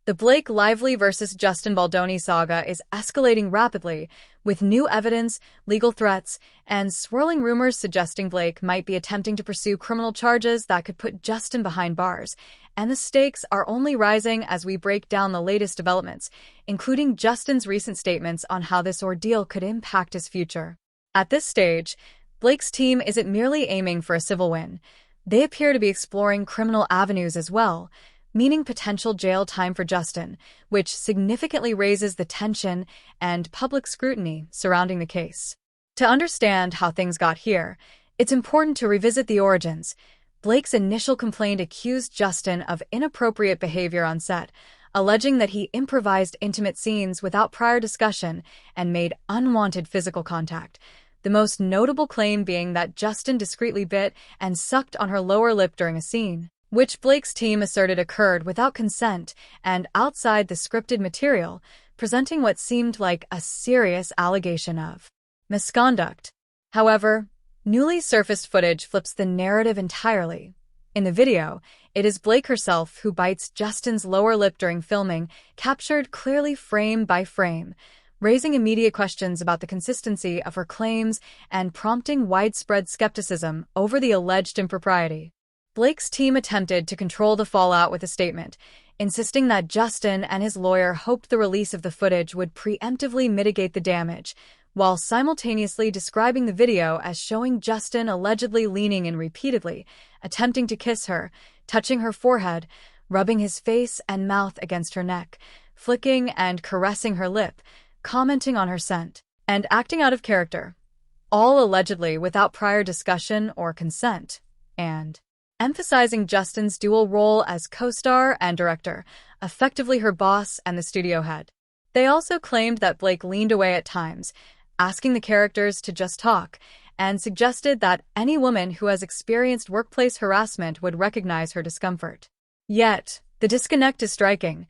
The Blake Lively versus Justin Baldoni saga is escalating rapidly, with new evidence, legal threats, and swirling rumors suggesting Blake might be attempting to pursue criminal charges that could put Justin behind bars. And the stakes are only rising as we break down the latest developments, including Justin's recent statements on how this ordeal could impact his future. At this stage, Blake's team isn't merely aiming for a civil win. They appear to be exploring criminal avenues as well, meaning potential jail time for Justin, which significantly raises the tension and public scrutiny surrounding the case. To understand how things got here, it's important to revisit the origins. Blake's initial complaint accused Justin of inappropriate behavior on set, alleging that he improvised intimate scenes without prior discussion and made unwanted physical contact. The most notable claim being that Justin discreetly bit and sucked on her lower lip during a scene, which Blake's team asserted occurred without consent and outside the scripted material, presenting what seemed like a serious allegation of misconduct. However, newly surfaced footage flips the narrative entirely. In the video, it is Blake herself who bites Justin's lower lip during filming, captured clearly frame by frame, raising immediate questions about the consistency of her claims and prompting widespread skepticism over the alleged impropriety. Blake's team attempted to control the fallout with a statement, insisting that Justin and his lawyer hoped the release of the footage would preemptively mitigate the damage, while simultaneously describing the video as showing Justin allegedly leaning in repeatedly, attempting to kiss her, touching her forehead, rubbing his face and mouth against her neck, flicking and caressing her lip, commenting on her scent, and acting out of character, all allegedly without prior discussion or consent, and emphasizing Justin's dual role as co-star and director, effectively her boss and the studio head. They also claimed that Blake leaned away at times, asking the characters to just talk, and suggested that any woman who has experienced workplace harassment would recognize her discomfort. Yet, the disconnect is striking.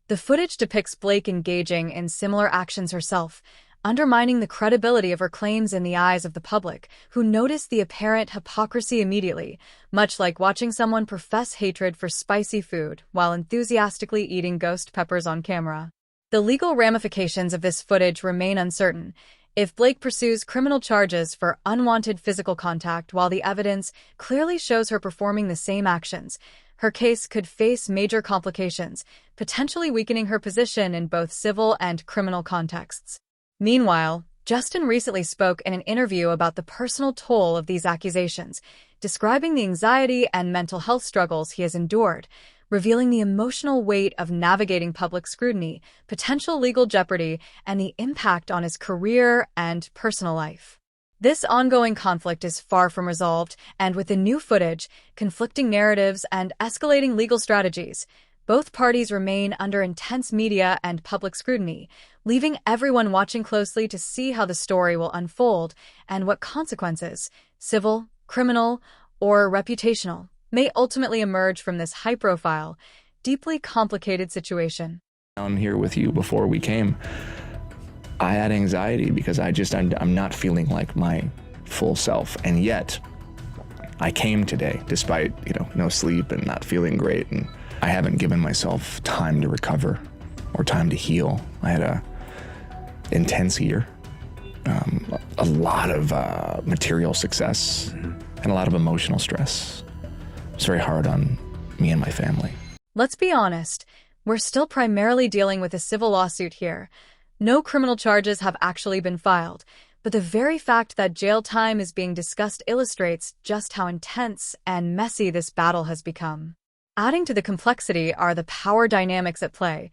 The footage depicts Blake engaging in similar actions herself, undermining the credibility of her claims in the eyes of the public, who notice the apparent hypocrisy immediately, much like watching someone profess hatred for spicy food while enthusiastically eating ghost peppers on camera. The legal ramifications of this footage remain uncertain. If Blake pursues criminal charges for unwanted physical contact while the evidence clearly shows her performing the same actions, her case could face major complications, potentially weakening her position in both civil and criminal contexts. Meanwhile, Justin recently spoke in an interview about the personal toll of these accusations, describing the anxiety and mental health struggles he has endured, revealing the emotional weight of navigating public scrutiny, potential legal jeopardy, and the impact on his career and personal life. This ongoing conflict is far from resolved, and with the new footage, conflicting narratives, and escalating legal strategies, both parties remain under intense media and public scrutiny, leaving everyone watching closely to see how the story will unfold and what consequences, civil, criminal, or reputational, may ultimately emerge from this high-profile, deeply complicated situation. Down here with you before we came, I had anxiety because I'm not feeling like my full self, and yet I came today despite, no sleep and not feeling great, and I haven't given myself time to recover or time to heal. I had a intense year, a lot of material success, and a lot of emotional stress. It's very hard on me and my family. Let's be honest, we're still primarily dealing with a civil lawsuit here. No criminal charges have actually been filed, but the very fact that jail time is being discussed illustrates just how intense and messy this battle has become. Adding to the complexity are the power dynamics at play.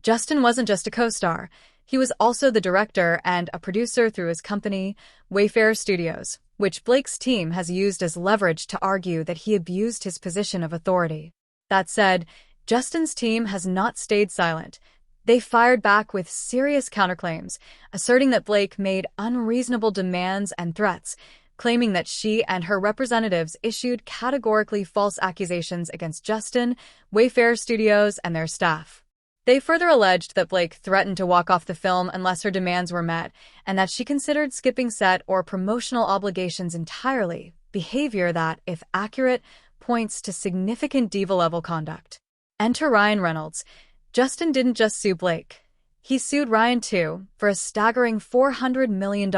Justin wasn't just a co-star. He was also the director and a producer through his company, Wayfarer Studios, which Blake's team has used as leverage to argue that he abused his position of authority. That said, Justin's team has not stayed silent. They fired back with serious counterclaims, asserting that Blake made unreasonable demands and threats, claiming that she and her representatives issued categorically false accusations against Justin, Wayfarer Studios, and their staff. They further alleged that Blake threatened to walk off the film unless her demands were met, and that she considered skipping set or promotional obligations entirely, behavior that, if accurate, points to significant diva-level conduct. Enter Ryan Reynolds. Justin didn't just sue Blake. He sued Ryan too, for a staggering $400 million,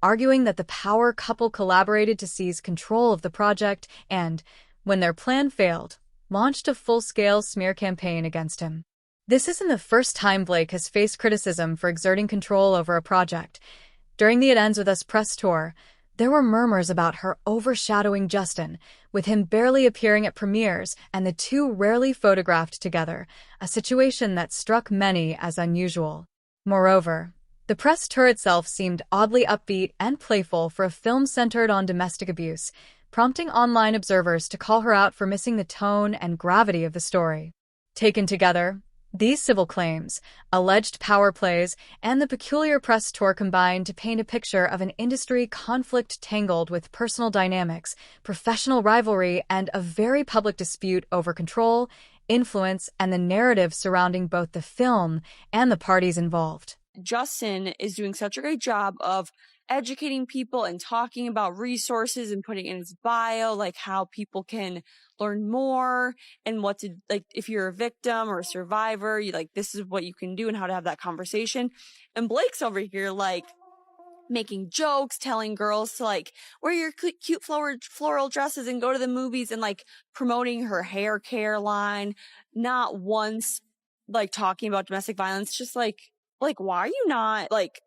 arguing that the power couple collaborated to seize control of the project and, when their plan failed, launched a full-scale smear campaign against him. This isn't the first time Blake has faced criticism for exerting control over a project. During the It Ends With Us press tour, there were murmurs about her overshadowing Justin, with him barely appearing at premieres and the two rarely photographed together, a situation that struck many as unusual. Moreover, the press tour itself seemed oddly upbeat and playful for a film centered on domestic abuse, prompting online observers to call her out for missing the tone and gravity of the story. Taken together, these civil claims, alleged power plays, and the peculiar press tour combine to paint a picture of an industry conflict tangled with personal dynamics, professional rivalry, and a very public dispute over control, influence, and the narrative surrounding both the film and the parties involved. Justin is doing such a great job of educating people and talking about resources and putting in his bio, like how people can learn more and what to, like, if you're a victim or a survivor, you like, this is what you can do and how to have that conversation. And Blake's over here, like, making jokes, telling girls to, like, wear your cute floral dresses and go to the movies, and, like, promoting her hair care line. Not once, like, talking about domestic violence. Just like, why are you not, like,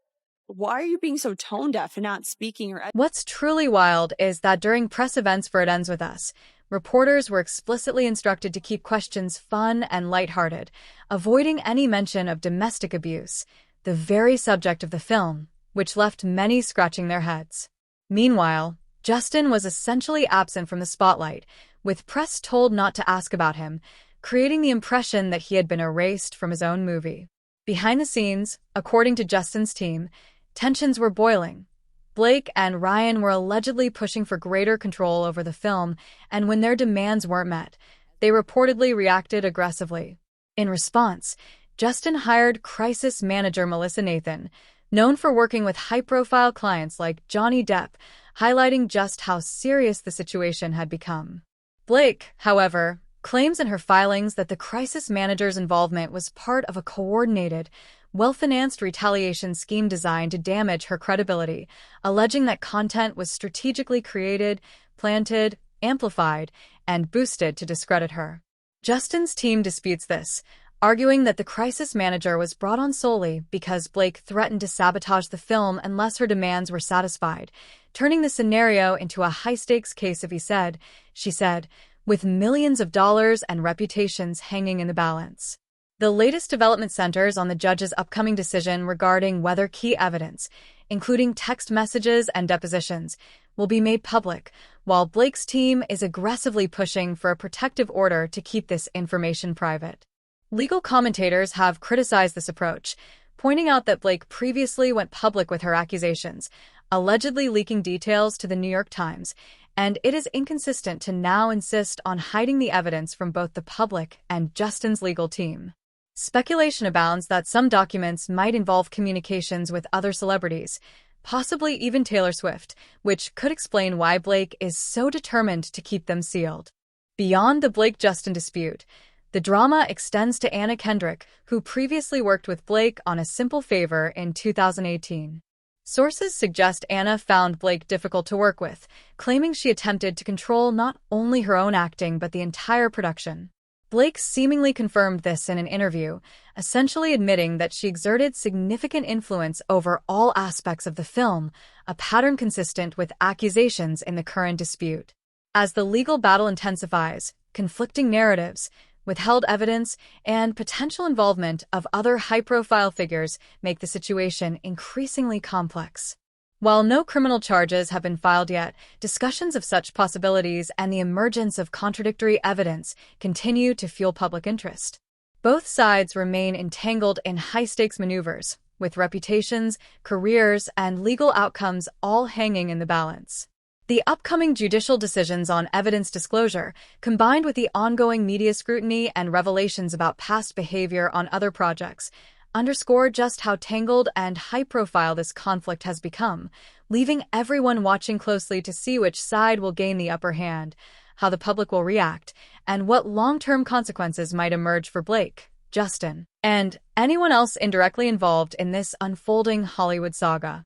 why are you being so tone deaf and not speaking? What's truly wild is that during press events for It Ends With Us, reporters were explicitly instructed to keep questions fun and lighthearted, avoiding any mention of domestic abuse, the very subject of the film, which left many scratching their heads. Meanwhile, Justin was essentially absent from the spotlight, with press told not to ask about him, creating the impression that he had been erased from his own movie. Behind the scenes, according to Justin's team, tensions were boiling. Blake and Ryan were allegedly pushing for greater control over the film, and when their demands weren't met, they reportedly reacted aggressively. In response, Justin hired crisis manager Melissa Nathan, known for working with high-profile clients like Johnny Depp, highlighting just how serious the situation had become. Blake, however, claims in her filings that the crisis manager's involvement was part of a coordinated, well-financed retaliation scheme designed to damage her credibility, alleging that content was strategically created, planted, amplified, and boosted to discredit her. Justin's team disputes this, arguing that the crisis manager was brought on solely because Blake threatened to sabotage the film unless her demands were satisfied, turning the scenario into a high-stakes case of he said, she said, with millions of dollars and reputations hanging in the balance. The latest development centers on the judge's upcoming decision regarding whether key evidence, including text messages and depositions, will be made public, while Blake's team is aggressively pushing for a protective order to keep this information private. Legal commentators have criticized this approach, pointing out that Blake previously went public with her accusations, allegedly leaking details to the New York Times, and it is inconsistent to now insist on hiding the evidence from both the public and Justin's legal team. Speculation abounds that some documents might involve communications with other celebrities, possibly even Taylor Swift, which could explain why Blake is so determined to keep them sealed. Beyond the Blake-Justin dispute, the drama extends to Anna Kendrick, who previously worked with Blake on A Simple Favor in 2018. Sources suggest Anna found Blake difficult to work with, claiming she attempted to control not only her own acting but the entire production. Blake seemingly confirmed this in an interview, essentially admitting that she exerted significant influence over all aspects of the film, a pattern consistent with accusations in the current dispute. As the legal battle intensifies, conflicting narratives, withheld evidence, and potential involvement of other high-profile figures make the situation increasingly complex. While no criminal charges have been filed yet, discussions of such possibilities and the emergence of contradictory evidence continue to fuel public interest. Both sides remain entangled in high-stakes maneuvers, with reputations, careers, and legal outcomes all hanging in the balance. The upcoming judicial decisions on evidence disclosure, combined with the ongoing media scrutiny and revelations about past behavior on other projects, underscore just how tangled and high-profile this conflict has become, leaving everyone watching closely to see which side will gain the upper hand, how the public will react, and what long-term consequences might emerge for Blake, Justin, and anyone else indirectly involved in this unfolding Hollywood saga.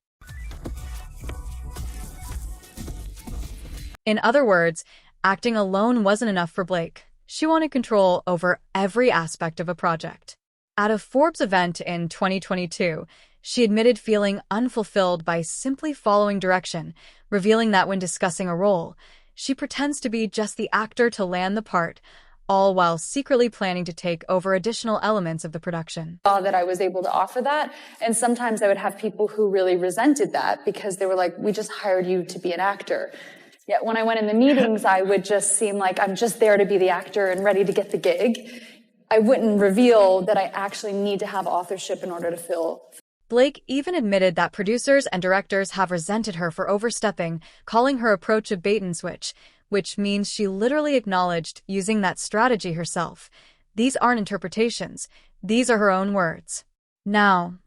In other words, acting alone wasn't enough for Blake. She wanted control over every aspect of a project. At a Forbes event in 2022, she admitted feeling unfulfilled by simply following direction, revealing that when discussing a role, she pretends to be just the actor to land the part, all while secretly planning to take over additional elements of the production. That I was able to offer that. And sometimes I would have people who really resented that because they were like, we just hired you to be an actor. Yet when I went in the meetings, I would just seem like I'm just there to be the actor and ready to get the gig. I wouldn't reveal that I actually need to have authorship in order to fill. Blake even admitted that producers and directors have resented her for overstepping, calling her approach a bait and switch, which means she literally acknowledged using that strategy herself. These aren't interpretations. These are her own words. Now,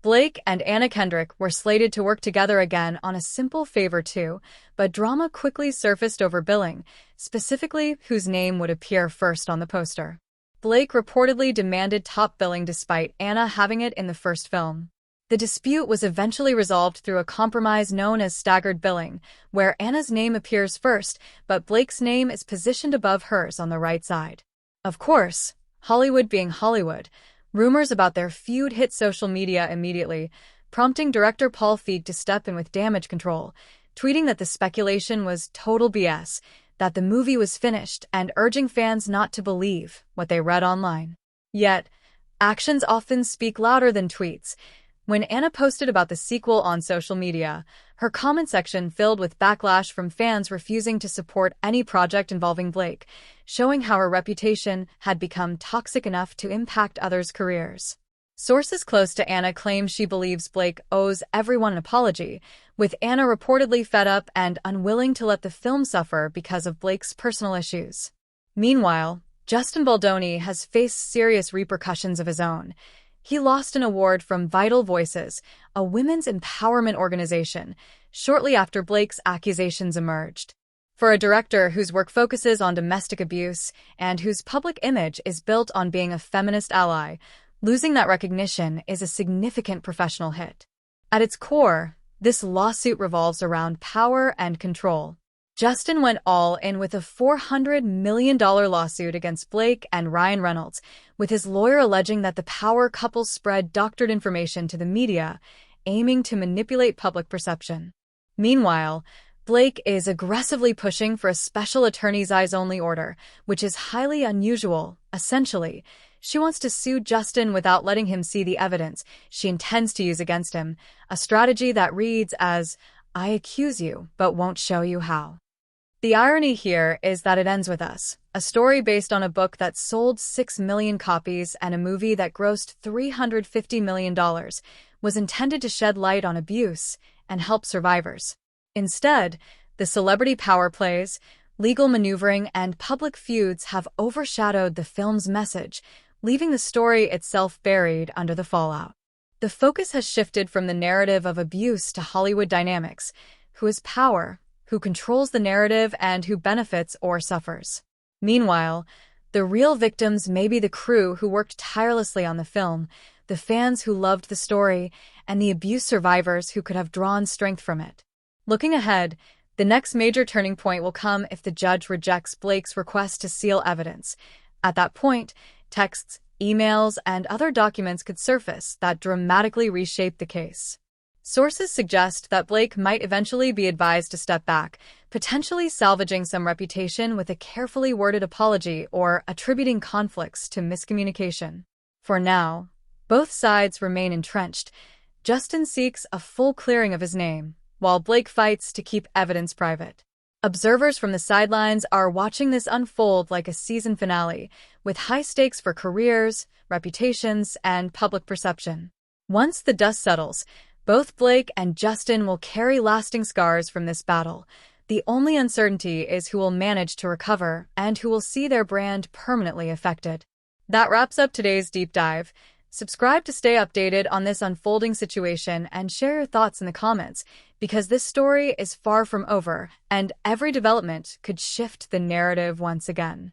Blake and Anna Kendrick were slated to work together again on A Simple Favor 2, but drama quickly surfaced over billing, specifically whose name would appear first on the poster. Blake reportedly demanded top billing despite Anna having it in the first film. The dispute was eventually resolved through a compromise known as staggered billing, where Anna's name appears first, but Blake's name is positioned above hers on the right side. Of course, Hollywood being Hollywood, rumors about their feud hit social media immediately, prompting director Paul Feig to step in with damage control, tweeting that the speculation was total BS, that the movie was finished, and urging fans not to believe what they read online. Yet, actions often speak louder than tweets. When Anna posted about the sequel on social media, her comment section filled with backlash from fans refusing to support any project involving Blake, showing how her reputation had become toxic enough to impact others' careers. Sources close to Anna claim she believes Blake owes everyone an apology, with Anna reportedly fed up and unwilling to let the film suffer because of Blake's personal issues. Meanwhile, Justin Baldoni has faced serious repercussions of his own. He lost an award from Vital Voices, a women's empowerment organization, shortly after Blake's accusations emerged. For a director whose work focuses on domestic abuse and whose public image is built on being a feminist ally, losing that recognition is a significant professional hit. At its core, this lawsuit revolves around power and control. Justin went all in with a $400 million lawsuit against Blake and Ryan Reynolds, with his lawyer alleging that the power couple spread doctored information to the media, aiming to manipulate public perception. Meanwhile, Blake is aggressively pushing for a special attorney's eyes-only order, which is highly unusual. Essentially, she wants to sue Justin without letting him see the evidence she intends to use against him, a strategy that reads as, "I accuse you, but won't show you how." The irony here is that it ends with us, a story based on a book that sold 6 million copies and a movie that grossed $350 million, was intended to shed light on abuse and help survivors. Instead, the celebrity power plays, legal maneuvering, and public feuds have overshadowed the film's message, leaving the story itself buried under the fallout. The focus has shifted from the narrative of abuse to Hollywood dynamics, who has power, who controls the narrative, and who benefits or suffers. Meanwhile, the real victims may be the crew who worked tirelessly on the film, the fans who loved the story, and the abuse survivors who could have drawn strength from it. Looking ahead, the next major turning point will come if the judge rejects Blake's request to seal evidence. At that point, texts, emails, and other documents could surface that dramatically reshape the case. Sources suggest that Blake might eventually be advised to step back, potentially salvaging some reputation with a carefully worded apology or attributing conflicts to miscommunication. For now, both sides remain entrenched. Justin seeks a full clearing of his name, while Blake fights to keep evidence private. Observers from the sidelines are watching this unfold like a season finale, with high stakes for careers, reputations, and public perception. Once the dust settles, both Blake and Justin will carry lasting scars from this battle. The only uncertainty is who will manage to recover and who will see their brand permanently affected. That wraps up today's deep dive. Subscribe to stay updated on this unfolding situation and share your thoughts in the comments, because this story is far from over and every development could shift the narrative once again.